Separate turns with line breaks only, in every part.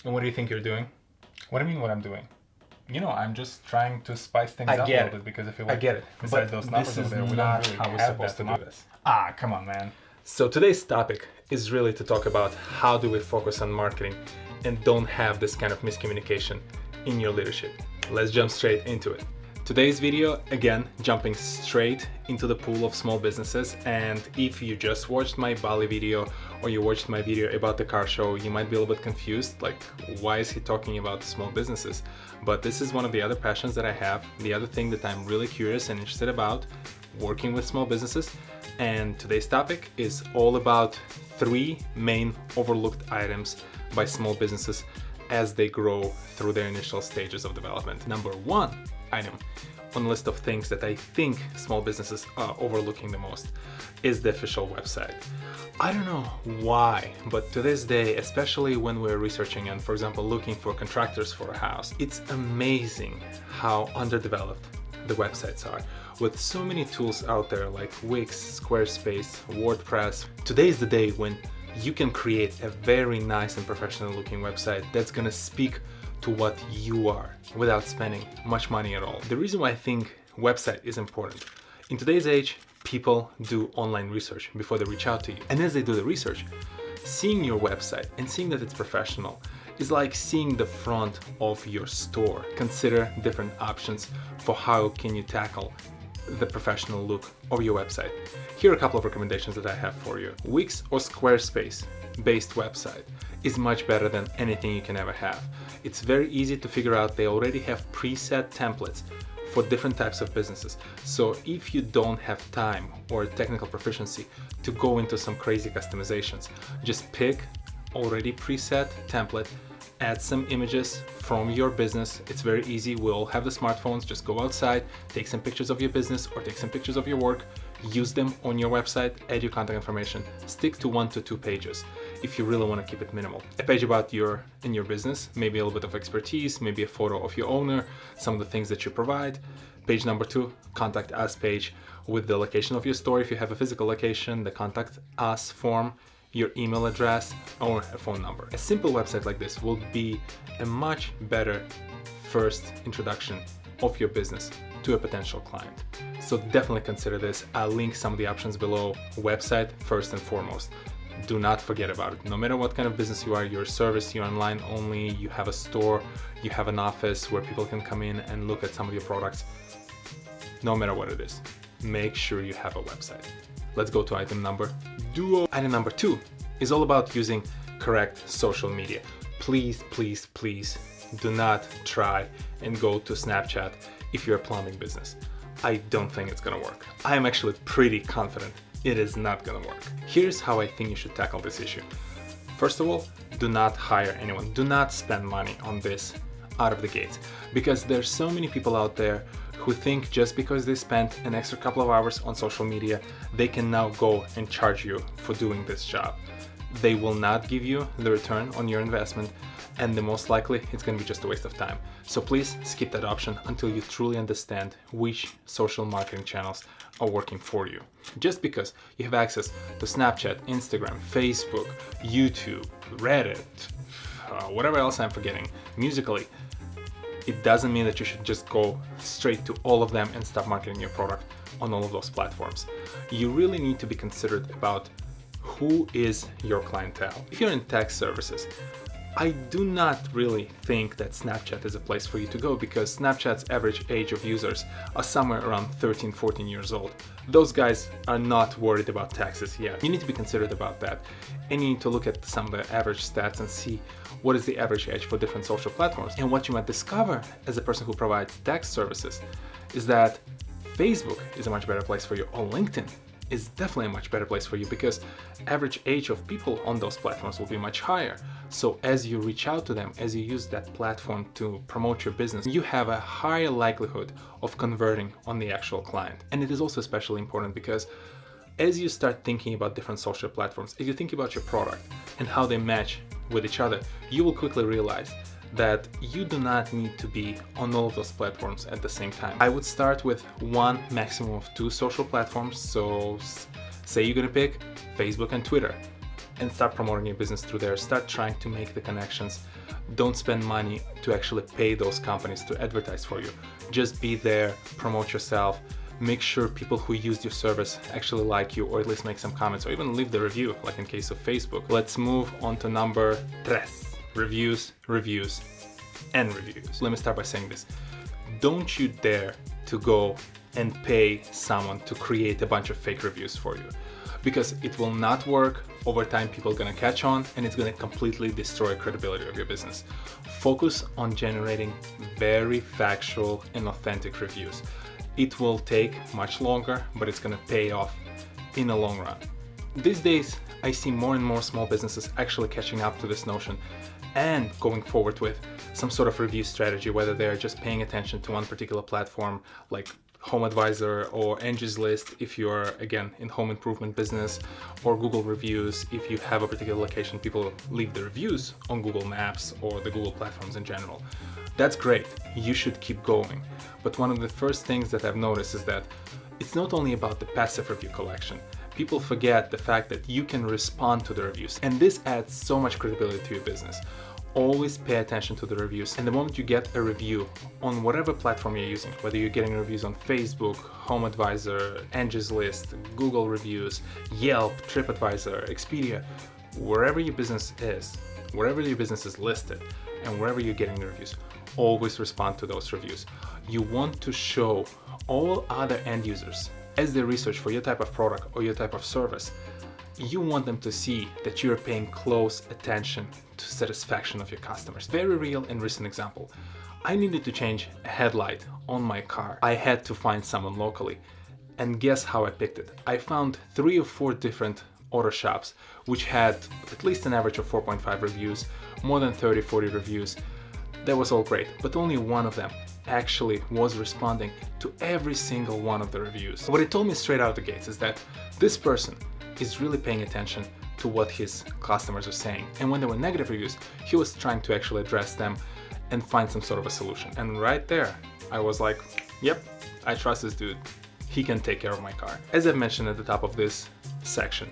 And what do you think you're doing? What do you mean what I'm doing? I'm just trying to spice things
I
up a
get
little
it.
bit because if you
I
look
get it.
besides
But
those numbers
this
over
is
there, we don't
not
really
how we're
have
supposed
that
to
much.
do this.
Ah, come on, man.
So today's topic is really to talk about how do we focus on marketing and don't have this kind of miscommunication in your leadership. Let's jump straight into it. Today's video, again, jumping straight into the pool of small businesses, and if you just watched my Bali video or you watched my video about the car show, you might be a little bit confused, like why is he talking about small businesses? But this is one of the other passions that I have, the other thing that I'm really curious and interested about, working with small businesses. And today's topic is all about 3 main overlooked items by small businesses as they grow through their initial stages of development. Number 1 item on the list of things that I think small businesses are overlooking the most is the official website. I don't know why, but to this day, especially when we're researching and, for example, looking for contractors for a house, it's amazing how underdeveloped the websites are. With so many tools out there like Wix, Squarespace, WordPress, today is the day when you can create a very nice and professional looking website that's gonna speak to what you are without spending much money at all. The reason why I think website is important, in today's age, people do online research before they reach out to you. And as they do the research, seeing your website and seeing that it's professional is like seeing the front of your store. Consider different options for how can you tackle the professional look of your website. Here are a couple of recommendations that I have for you. Wix or Squarespace based website is much better than anything you can ever have. It's very easy to figure out. They already have preset templates for different types of businesses. So if you don't have time or technical proficiency to go into some crazy customizations, just pick already preset template, add some images from your business. It's very easy. We all have the smartphones. Just go outside, take some pictures of your business or take some pictures of your work, use them on your website, add your contact information, stick to 1 to 2 pages if you really want to keep it minimal. A page about your business, maybe a little bit of expertise, maybe a photo of your owner, some of the things that you provide. Page number 2, contact us page with the location of your store if you have a physical location, the contact us form, your email address or a phone number. A simple website like this will be a much better first introduction of your business to a potential client. So definitely consider this. I'll link some of the options below. Website first and foremost. Do not forget about it. No matter what kind of business you are, you're a service, you're online only, you have a store, you have an office where people can come in and look at some of your products. No matter what it is, make sure you have a website. Let's go to item number 2. Item number 2 is all about using correct social media. Please, please, please do not try and go to Snapchat if you're a plumbing business. I don't think it's gonna work. I am actually pretty confident it is not gonna work. Here's how I think you should tackle this issue. First of all, do not hire anyone. Do not spend money on this out of the gates, because there's so many people out there who think just because they spent an extra couple of hours on social media, they can now go and charge you for doing this job. They will not give you the return on your investment, and the most likely it's going to be just a waste of time. So please skip that option until you truly understand which social marketing channels are working for you. Just because you have access to Snapchat, Instagram, Facebook, YouTube, Reddit, whatever else I'm forgetting, Musically, it doesn't mean that you should just go straight to all of them and start marketing your product on all of those platforms. You really need to be considerate about who is your clientele. If you're in tech services, I do not really think that Snapchat is a place for you to go, because Snapchat's average age of users are somewhere around 13, 14 years old. Those guys are not worried about taxes yet. You need to be considerate about that. And you need to look at some of the average stats and see what is the average age for different social platforms. And what you might discover as a person who provides tech services is that Facebook is a much better place for you, or LinkedIn is definitely a much better place for you, because average age of people on those platforms will be much higher. So as you reach out to them, as you use that platform to promote your business, you have a higher likelihood of converting on the actual client. And it is also especially important because as you start thinking about different social platforms, if you think about your product and how they match with each other, you will quickly realize that you do not need to be on all of those platforms at the same time. I would start with 1, maximum of 2 social platforms. So say you're gonna pick Facebook and Twitter. and start promoting your business through there. Start trying to make the connections. Don't spend money to actually pay those companies to advertise for you. Just be there, promote yourself, make sure people who used your service actually like you, or at least make some comments, or even leave the review, like in case of Facebook. Let's move on to number 3. Reviews, reviews, and reviews. Let me start by saying this. Don't you dare to go and pay someone to create a bunch of fake reviews for you, because it will not work. Over time, people are gonna catch on, and it's gonna completely destroy credibility of your business. Focus on generating very factual and authentic reviews. It will take much longer, but it's gonna pay off in the long run. These days, I see more and more small businesses actually catching up to this notion and going forward with some sort of review strategy, whether they're just paying attention to one particular platform like Home Advisor or Angie's List if you're, again, in home improvement business, or Google reviews if you have a particular location. People leave the reviews on Google Maps or the Google platforms in general. That's great, you should keep going. But one of the first things that I've noticed is that it's not only about the passive review collection. People forget the fact that you can respond to the reviews, and this adds so much credibility to your business. Always pay attention to the reviews, and the moment you get a review on whatever platform you're using, whether you're getting reviews on Facebook, Home Advisor, Angie's List, Google reviews, Yelp, TripAdvisor, Expedia, wherever your business is listed, and wherever you're getting the reviews, always respond to those reviews. You want to show all other end users, as they research for your type of product or your type of service, you want them to see that you're paying close attention to satisfaction of your customers. Very real and recent example. I needed to change a headlight on my car. I had to find someone locally. And guess how I picked it? I found 3 or 4 different auto shops which had at least an average of 4.5 reviews, more than 30, 40 reviews. That was all great, but only one of them actually was responding to every single one of the reviews. What it told me straight out of the gates is that this person is really paying attention to what his customers are saying. And when there were negative reviews, he was trying to actually address them and find some sort of a solution. And right there, I was like, yep, I trust this dude. He can take care of my car. As I've mentioned at the top of this section,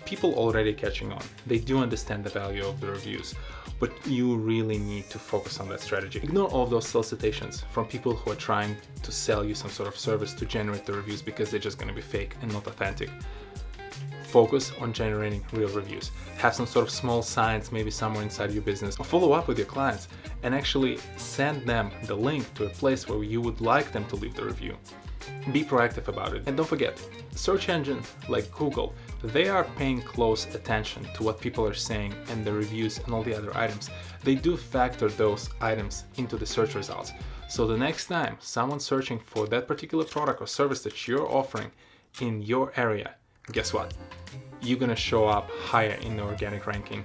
people already catching on. They do understand the value of the reviews, but you really need to focus on that strategy. Ignore all of those solicitations from people who are trying to sell you some sort of service to generate the reviews, because they're just gonna be fake and not authentic. Focus on generating real reviews. Have some sort of small signs, maybe somewhere inside your business, or follow up with your clients and actually send them the link to a place where you would like them to leave the review. Be proactive about it. And don't forget, search engines like Google, they are paying close attention to what people are saying and the reviews and all the other items. They do factor those items into the search results. So the next time someone's searching for that particular product or service that you're offering in your area, guess what? You're gonna show up higher in the organic ranking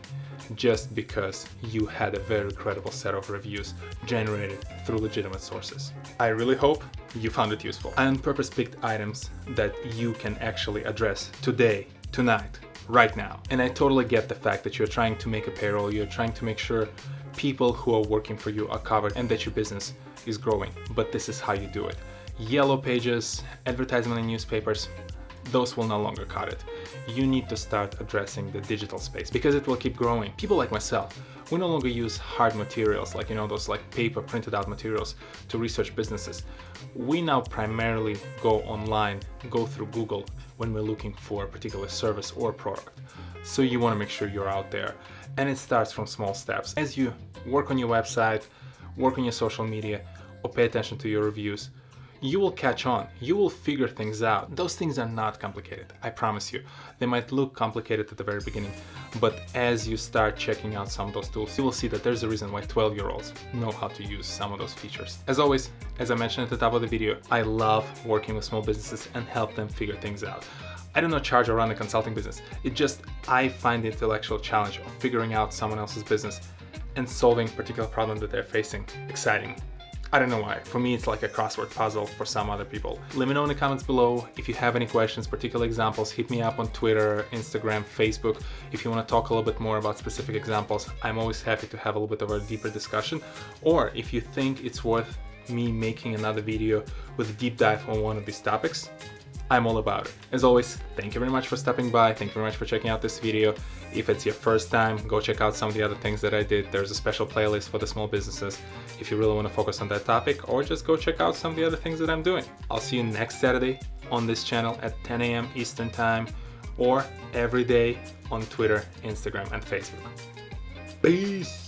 just because you had a very credible set of reviews generated through legitimate sources. I really hope you found it useful. I on purpose picked items that you can actually address today, tonight, right now. And I totally get the fact that you're trying to make a payroll, you're trying to make sure people who are working for you are covered and that your business is growing, but this is how you do it. Yellow pages, advertisement in newspapers, those will no longer cut it. You need to start addressing the digital space because it will keep growing. People like myself, we no longer use hard materials like, those like paper printed out materials to research businesses. We now primarily go online, go through Google when we're looking for a particular service or product. So you want to make sure you're out there, and it starts from small steps. As you work on your website, work on your social media, or pay attention to your reviews, you will catch on, you will figure things out. Those things are not complicated, I promise you. They might look complicated at the very beginning, but as you start checking out some of those tools, you will see that there's a reason why 12-year-olds know how to use some of those features. As always, as I mentioned at the top of the video, I love working with small businesses and help them figure things out. I do not charge or run a consulting business. I find the intellectual challenge of figuring out someone else's business and solving a particular problem that they're facing exciting. I don't know why. For me, it's like a crossword puzzle. For some other people. Let me know in the comments below if you have any questions, particular examples. Hit me up on Twitter, Instagram, Facebook. If you want to talk a little bit more about specific examples, I'm always happy to have a little bit of a deeper discussion. Or if you think it's worth me making another video with a deep dive on one of these topics, I'm all about it. As always, thank you very much for stopping by. Thank you very much for checking out this video. If it's your first time, go check out some of the other things that I did. There's a special playlist for the small businesses if you really want to focus on that topic, or just go check out some of the other things that I'm doing. I'll see you next Saturday on this channel at 10 a.m. Eastern Time, or every day on Twitter, Instagram, and Facebook. Peace!